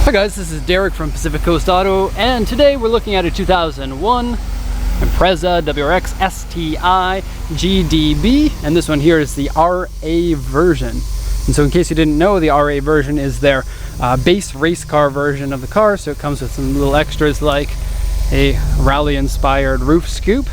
Hi guys, this is Derek from Pacific Coast Auto, and today we're looking at a 2001 Impreza WRX STI GDB, and this one here is the RA version. And so in case you didn't know, the RA version is their base race car version of the car, so it comes with some little extras like a rally-inspired roof scoop.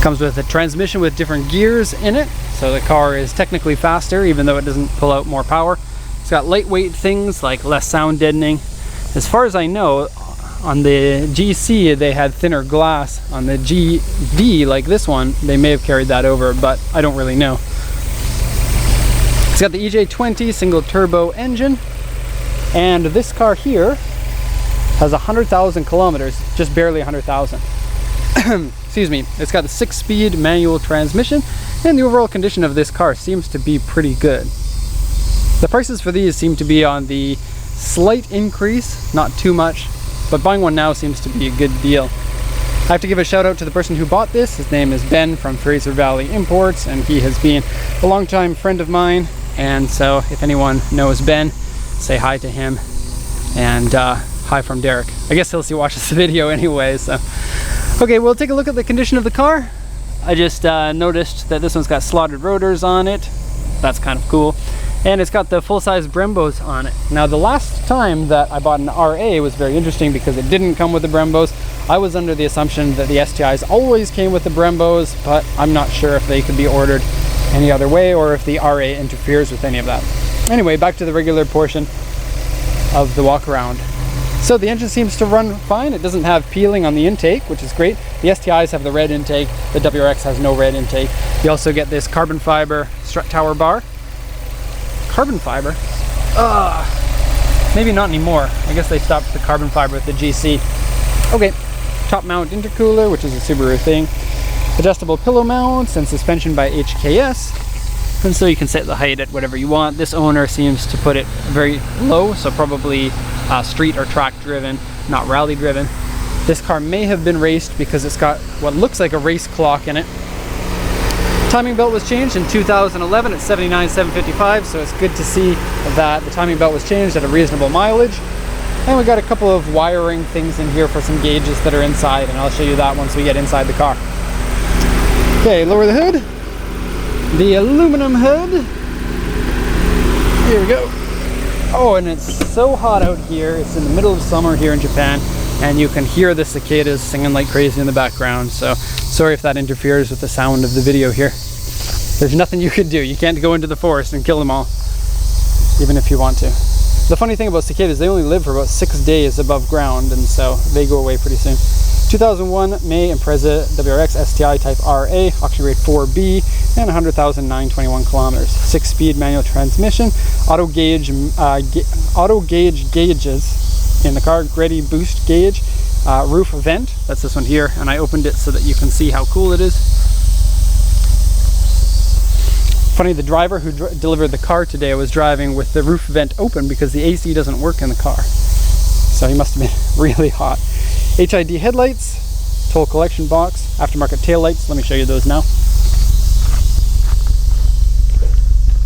Comes with a transmission with different gears in it, so the car is technically faster even though it doesn't pull out more power. It's got lightweight things like less sound deadening. As far as I know, on the GC they had thinner glass. On the GD, like this one, they may have carried that over, but I don't really know. It's got the EJ20 single turbo engine, and this car here has 100,000 kilometers, just barely 100,000. Excuse me. It's got a 6-speed manual transmission, and the overall condition of this car seems to be pretty good. The prices for these seem to be on the slight increase, not too much, but buying one now seems to be a good deal. I have to give a shout out to the person who bought this. His name is Ben from Fraser Valley Imports, and he has been a longtime friend of mine, and so if anyone knows Ben, say hi to him, and hi from Derek. I guess he'll watch this video anyway, so. Okay, we'll take a look at the condition of the car. I just noticed that this one's got slotted rotors on it. That's kind of cool. And it's got the full-size Brembos on it. Now, the last time that I bought an RA was very interesting because it didn't come with the Brembos. I was under the assumption that the STIs always came with the Brembos, but I'm not sure if they could be ordered any other way or if the RA interferes with any of that. Anyway, back to the regular portion of the walk around. So the engine seems to run fine. It doesn't have peeling on the intake, which is great. The STIs have the red intake. The WRX has no red intake. You also get this carbon fiber strut tower bar. Carbon fiber? Maybe not anymore. I guess they stopped the carbon fiber with the GC. Okay, top mount intercooler, which is a Subaru thing. Adjustable pillow mounts and suspension by HKS. And so you can set the height at whatever you want. This owner seems to put it very low, so probably street or track driven, not rally driven. This car may have been raced because it's got what looks like a race clock in it. Timing belt was changed in 2011 at 79,755, so it's good to see that the timing belt was changed at a reasonable mileage. And we got a couple of wiring things in here for some gauges that are inside, and I'll show you that once we get inside the car. Okay, lower the hood. The aluminum hood. Here we go. Oh, and it's so hot out here. It's in the middle of summer here in Japan, and you can hear the cicadas singing like crazy in the background, so sorry if that interferes with the sound of the video here. There's nothing you could do. You can't go into the forest and kill them all, even if you want to. The funny thing about cicadas, they only live for about 6 days above ground, and so they go away pretty soon. 2001 May Impreza WRX STI Type RA, auction grade 4B, and 100,921 kilometers. 6-speed manual transmission, auto gauge gauges in the car, Grady boost gauge, roof vent, that's this one here, and I opened it so that you can see how cool it is. Funny, the driver who delivered the car today was driving with the roof vent open because the AC doesn't work in the car. So he must have been really hot. HID headlights, toll collection box, aftermarket taillights. Let me show you those now.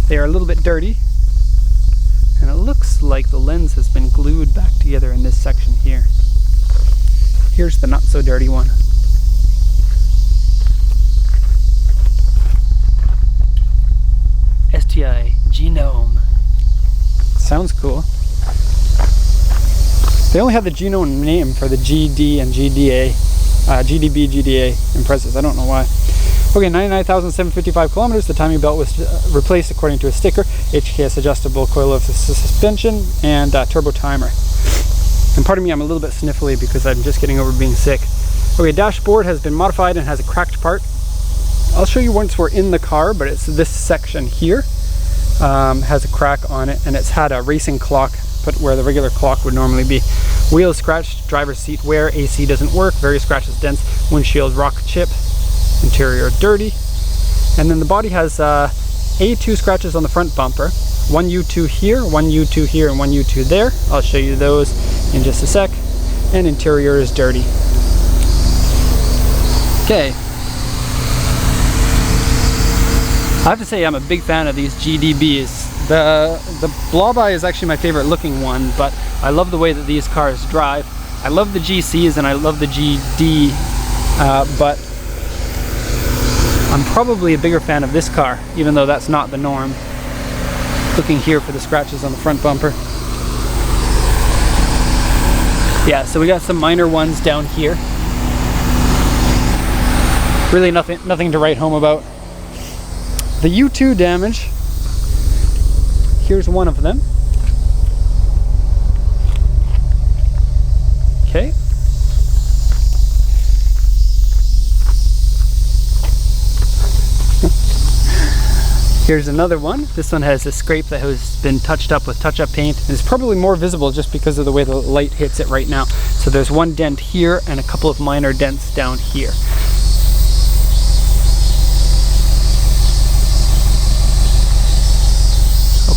They are a little bit dirty, and it looks like the lens has been glued back together in this section here. Here's the not so dirty one. STI Genome. Sounds cool. They only have the Genome name for the GD and GDA, GDB, GDA Imprezas. I don't know why. Okay, 99,755 kilometers. The timing belt was replaced according to a sticker. HKS adjustable coil of suspension and turbo timer. And pardon me, I'm a little bit sniffly because I'm just getting over being sick. Okay, dashboard has been modified and has a cracked part. I'll show you once we're in the car, but it's this section here. Has a crack on it, and it's had a racing clock put where the regular clock would normally be. Wheels scratched, driver's seat wear, AC doesn't work, various scratches, dents, windshield rock chip, interior dirty. And then the body has A2 scratches on the front bumper, one U2 here, one U2 here, and one U2 there. I'll show you those in just a sec. And interior is dirty. Okay. I have to say I'm a big fan of these GDBs. The Blob Eye is actually my favorite looking one, but I love the way that these cars drive. I love the GCs and I love the GD, but I'm probably a bigger fan of this car, even though that's not the norm. Looking here for the scratches on the front bumper. Yeah, so we got some minor ones down here. Really nothing to write home about. The U2 damage, here's one of them. Okay. Here's another one. This one has a scrape that has been touched up with touch-up paint. And it's probably more visible just because of the way the light hits it right now. So there's one dent here and a couple of minor dents down here.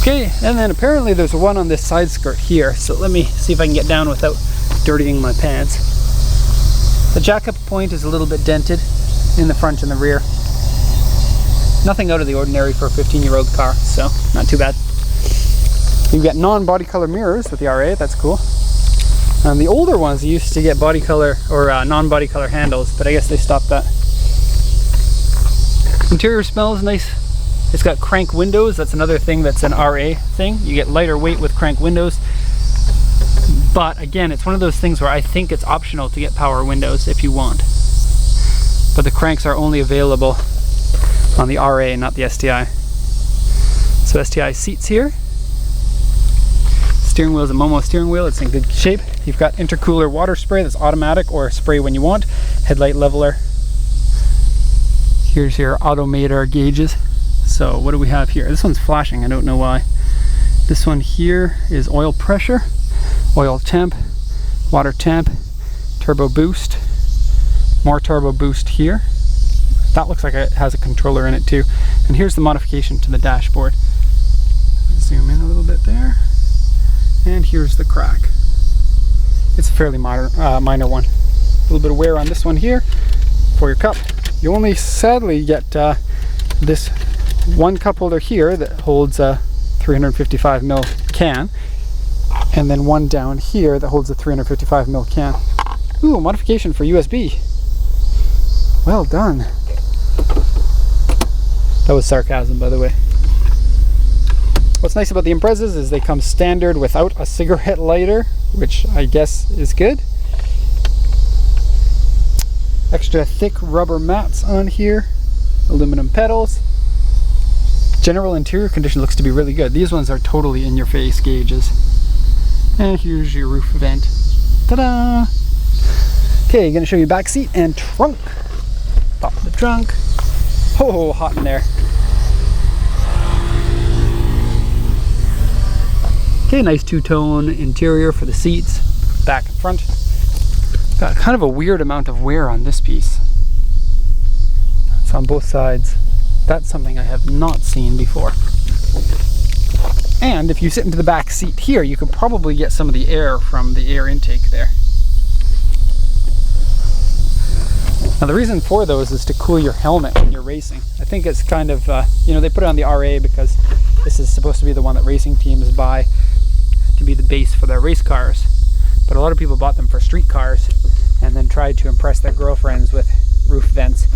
Okay, and then apparently there's one on this side skirt here. So let me see if I can get down without dirtying my pants. The jack-up point is a little bit dented in the front and the rear. Nothing out of the ordinary for a 15-year-old car, so not too bad. You've got non-body color mirrors with the RA, that's cool. The older ones used to get body color or non-body color handles, but I guess they stopped that. Interior smells nice. It's got crank windows. That's another thing that's an RA thing. You get lighter weight with crank windows. But again, it's one of those things where I think it's optional to get power windows if you want. But the cranks are only available on the RA, not the STI. So STI seats here. Steering wheel is a Momo steering wheel. It's in good shape. You've got intercooler water spray that's automatic or spray when you want. Headlight leveler. Here's your automator gauges. So what do we have here? This one's flashing, I don't know why. This one here is oil pressure, oil temp, water temp, turbo boost, more turbo boost here. That looks like it has a controller in it too. And here's the modification to the dashboard. Zoom in a little bit there. And here's the crack. It's a fairly minor one. A little bit of wear on this one here for your cup. You only sadly get this one cup holder here that holds a 355 ml can, and then one down here that holds a 355 ml can. Ooh, modification for USB. Well done. That was sarcasm, by the way. What's nice about the Imprezas is they come standard without a cigarette lighter, which I guess is good. Extra thick rubber mats on here, aluminum pedals. General interior condition looks to be really good. These ones are totally in your face gauges. And here's your roof vent. Ta-da! Okay, gonna show you back seat and trunk. Pop the trunk. Oh, hot in there. Okay, nice two-tone interior for the seats, back and front. Got kind of a weird amount of wear on this piece. It's on both sides. That's something I have not seen before. And if you sit into the back seat here, you could probably get some of the air from the air intake there. Now the reason for those is to cool your helmet when you're racing. I think it's kind of, you know, they put it on the RA because this is supposed to be the one that racing teams buy to be the base for their race cars. But a lot of people bought them for street cars and then tried to impress their girlfriends with roof vents.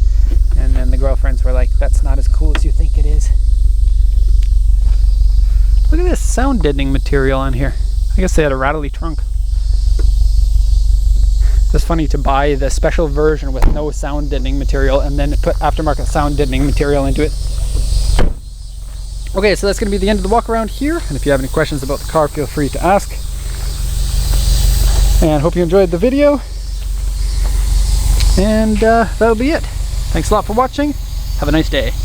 And then the girlfriends were like, that's not as cool as you think it is. Look at this sound deadening material on here. I guess they had a rattly trunk. It's funny to buy the special version with no sound deadening material and then put aftermarket sound deadening material into it. Okay, so that's going to be the end of the walk around here. And if you have any questions about the car, feel free to ask. And hope you enjoyed the video. And that'll be it. Thanks a lot for watching. Have a nice day.